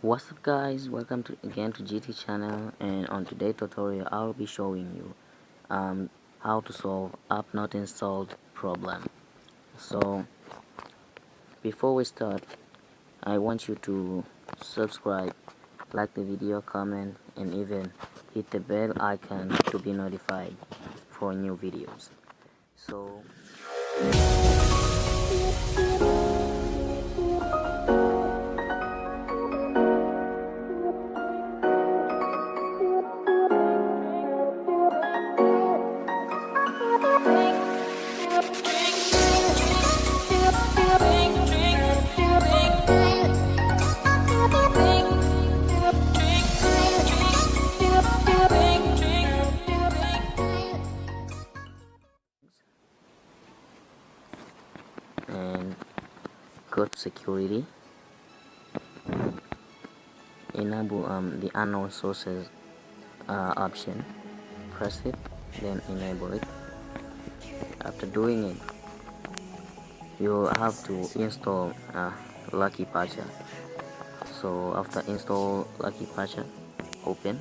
What's up guys, welcome again to GT channel, and on today's tutorial I'll be showing you how to solve app not installed problem. So before we start, I want you to subscribe, like the video, comment, and even hit the bell icon to be notified for new videos. So and go to security, enable the unknown sources option, press it, then enable it. After doing it, you have to install Lucky Patcher. So after install Lucky Patcher, open,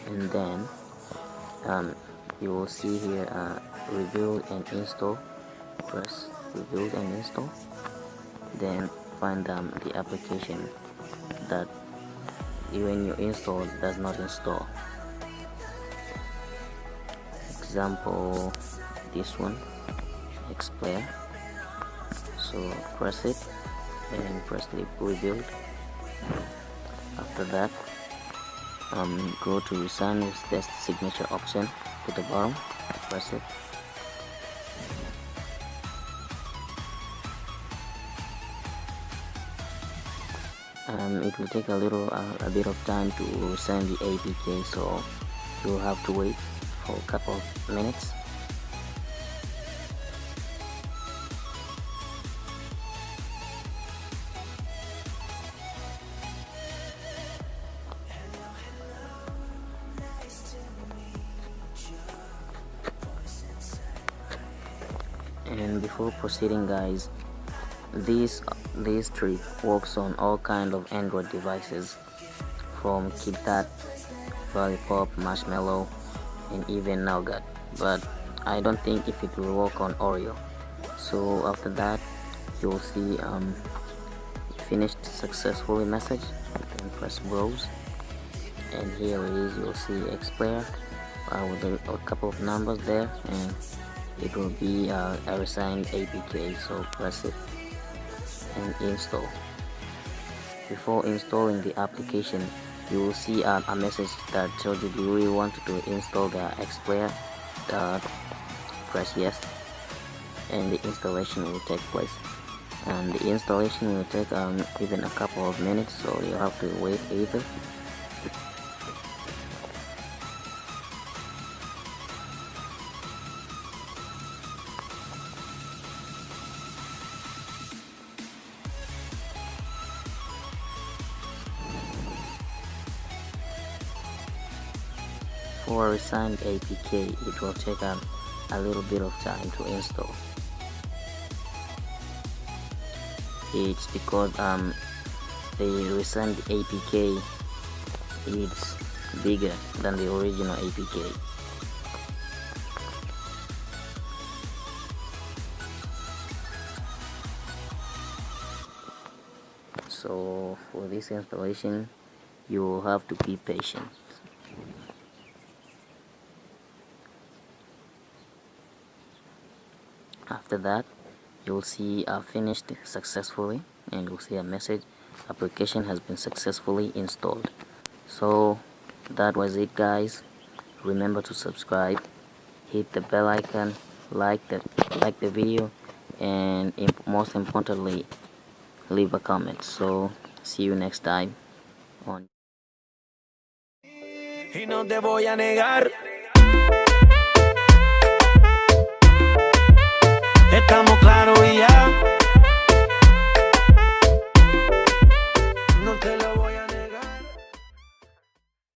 and then you will see here review and install. Press review and install, then find the application that when you install does not install. Example, this one, Explayer. So press it and press the rebuild. After that, go to sign with test signature option to the bottom, press it. It will take a bit of time to send the APK, so you'll have to wait for a couple of minutes. And before proceeding guys, this trick works on all kind of Android devices, from KitKat, Lollipop, Marshmallow, and even Nougat, but I don't think if it will work on Oreo. So after that, you'll see finished successfully message, then press browse, and here it is. You'll see Explayer with a couple of numbers there, and it will be a resigned APK. So press it and install. Before installing the application, you will see a message that tells you, do you really want to install the Explayer? Press yes, and the installation will take place. And the installation will take even a couple of minutes, so you have to wait either. For a resigned APK, it will take a little bit of time to install. It's because the resigned APK is bigger than the original APK. So for this installation, you will have to be patient. After that, you'll see finished successfully, and you'll see a message, application has been successfully installed. So that was it guys. Remember to subscribe, hit the bell icon, like the video, and most importantly, leave a comment. So see you next time on. Y no te voy a negar, estamos claros y ya.